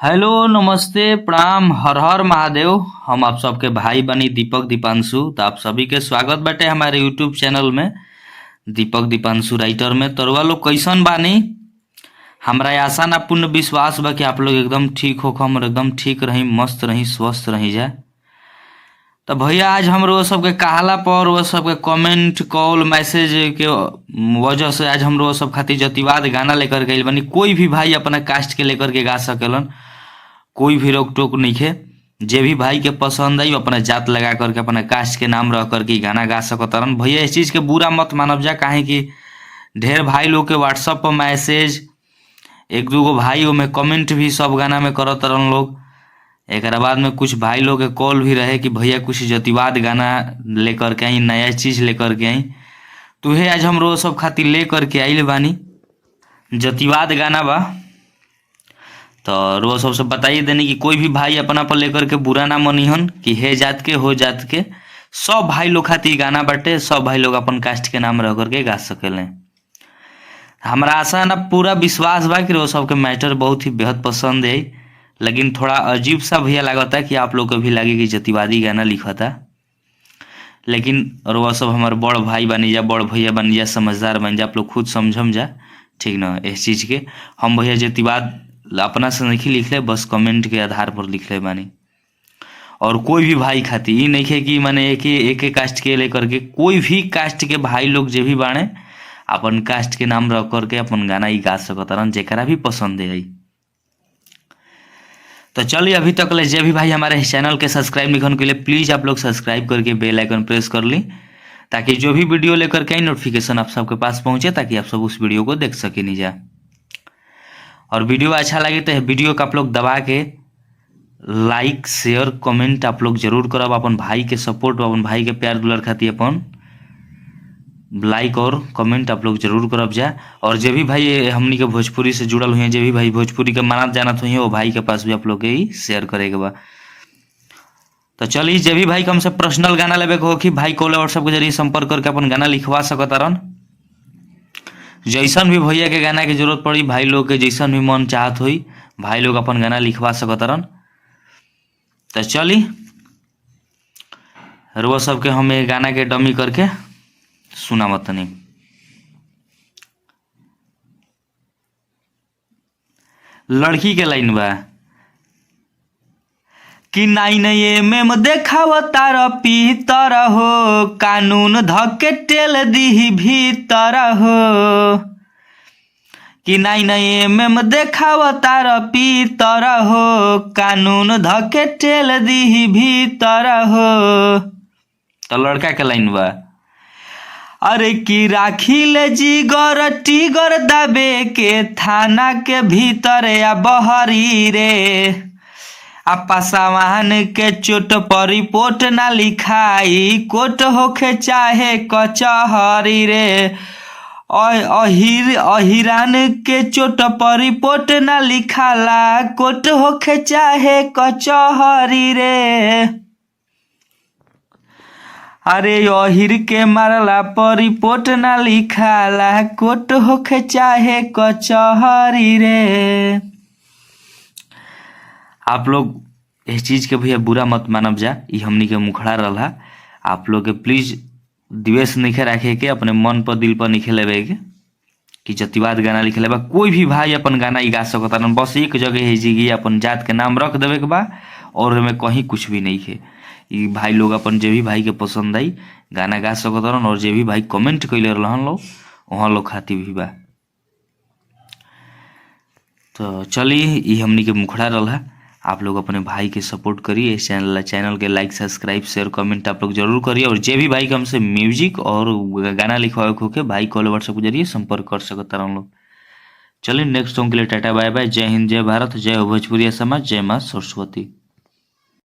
Hello नमस्ते प्रणाम हर हर महादेव। हम आप सबके भाई बनी दीपक दीपांशु। तो आप सभी के स्वागत बाटे हमारे यूट्यूब चैनल में दीपक दीपांशु राइटर में। तो रउआ लोग कैसन बानी? हमरा आशा ना पूर्ण विश्वास बा कि आप लोग एकदम ठीक हो, हम एकदम ठीक रही, मस्त रही, स्वस्थ रही जाए। तो भैया आज हम रोज सबके कहला पर वो सबके कमेंट कॉल मैसेज के वजह से आज हम रोज सब खातिर जतिवाद गाना लेकर गइल बानी। कोई भी भाई अपना कास्ट के लेकर के गा सकेलन, कोई भी रोक टोक नहीं है। जे भी भाई के पसंद आई अपना जात लगा करके अपना कास्ट के नाम रख करके गाना गा सकतारन। भैया इस चीज़ के बुरा मत मानब जा, काहे कि ढेर भाई लोग के व्हाट्सअप पर मैसेज, एक दूगो भाई में कमेंट भी सब गाना में करत रहन लोग। एक बाद में कुछ भाई लोग के कॉल भी रहे कि भैया कुछ जतिवाद गाना लेकर के आई, नया चीज़ लेकर के आई। तो हे आज हम रोज सब खातिर ले करके आइल बानी, जतिवाद गाना बा। तो रोज सबसे बताइए देनी कि कोई भी भाई अपना पर लेकर के बुरा ना मनीहन कि हे जात के हो जात के। सब भाई लोग खातिर गाना बाटे, सब भाई लोग अपन कास्ट के नाम रह करके गा सकेले। हमरा आशा ना पूरा विश्वास बा कि रोज सबके मैटर बहुत ही बेहद पसंद है। लेकिन थोड़ा अजीब सा भैया लागता कि आप लोग को भी लगे कि जतिवादी गाना लिखता। लेकिन रोज सब हमारे बड़ भाई बनी जा, बड़ भैया बनी जा, समझदार बन जा, आप लोग खुद समझम जा, ठीक ना। इस चीज़ के हम भैया जतिवाद अपना से नहीं लिख ले, बस कमेंट के आधार पर लिख ले बानी। और कोई भी भाई खाती ये नहीं है कि मैंने एक कास्ट के लेकर के, कोई भी कास्ट के भाई लोग जे भी बाणे अपन कास्ट के नाम रख करके अपन गाना ही गा सकतारन, जेकरा भी पसंद है। तो चलिए अभी तक ले जे भी भाई हमारे चैनल के सब्सक्राइब नहीं के लिए प्लीज़ आप लोग सब्सक्राइब करके बेल आइकन प्रेस कर ली, ताकि जो भी वीडियो लेकर के आई नोटिफिकेशन आप सबके पास पहुंचे, ताकि आप सब उस वीडियो को देख सके नहीं जा। और वीडियो अच्छा लगे तो वीडियो को आप लोग दबा के लाइक शेयर कमेंट आप लोग जरूर करब। अपन भाई के सपोर्ट, अपन भाई के प्यार दुलार खातिर अपन लाइक और कमेंट आप लोग जरूर करब जा। और जे भी भाई हमनी के भोजपुरी से जुड़ल हुए, जे भी भाई भोजपुरी के मानत जानत हुई, वो भाई के पास भी आप लोग के ही शेयर करे के बा। तो चलिए जे भी भाई हमसे पर्सनल गाना लेवे के हो कि भाई कॉल व्हाट्सएप के जरिए संपर्क करके अपन गाना लिखवा सकतारन। जैसन भी भैया के गाना की जरूरत पड़ी, भाई लोग के जैसन भी मन चाहत हुई, भाई लोग अपन गाना लिखवा सकतारन। तो चली रोज सबके हम ये गाना के डमी करके सुना मतनी। लड़की के लाइन बा कि नाइन एम देखाव तार पीतर हो, कानून धके टेल दी भीतर हो। कि नाइन एम देखाव तार पीतर हो, कानून धके टेल दी भीतर हो। तो लड़का के लाइन बा अरे कि राखी ले जिगर टिगर दबे के थाना के भीतर या बहरी रे। आपा सामान के चोट पर रिपोर्ट ना लिखाई, कोट होखे चाहे कचहरी रे। अहिरान के चोट पर रिपोर्ट ना लिखाला, कोट होखे चाहे कचहरी रे। अरे अहिर के मारला पर रिपोर्ट ना लिखाला, कोट होखे चाहे कचहरी रे। आप लोग इस चीज़ के भैया बुरा मत मानब जा, ये हमनी के मुखड़ा रहा। आप लोग के प्लीज द्वेष नहीं रखे के, अपने मन पर दिल पर नहीं लेवे के कि जतिवाद गाना लिखे लेबा। कोई भी भाई अपन गाना ही गा सकता, बस एक जगह है जगह अपन जात के नाम रख देवे के बा, और में कहीं कुछ भी नहीं है। ये भाई लोग अपन जे भी भाई के पसंद आई गाना गा सकतारन, और जे भी भाई कमेंट कैले रहन लोग वहाँ लोग खातिर भी बा। तो चलिए ये हमनी के मुखड़ा रहा। आप लोग अपने भाई के सपोर्ट करिए, इस चैनल के लाइक सब्सक्राइब शेयर कमेंट आप लोग जरूर करिए। और जे भी भाई के हमसे म्यूजिक और गाना लिखवाए होके भाई कॉल व्हाट्सएप के जरिए संपर्क कर सकता हम लोग। चलिए नेक्स्ट सॉन्ग के लिए टाटा बाय बाय। जय हिंद, जय भारत, जय भोजपुरिया समाज, जय माँ सरस्वती।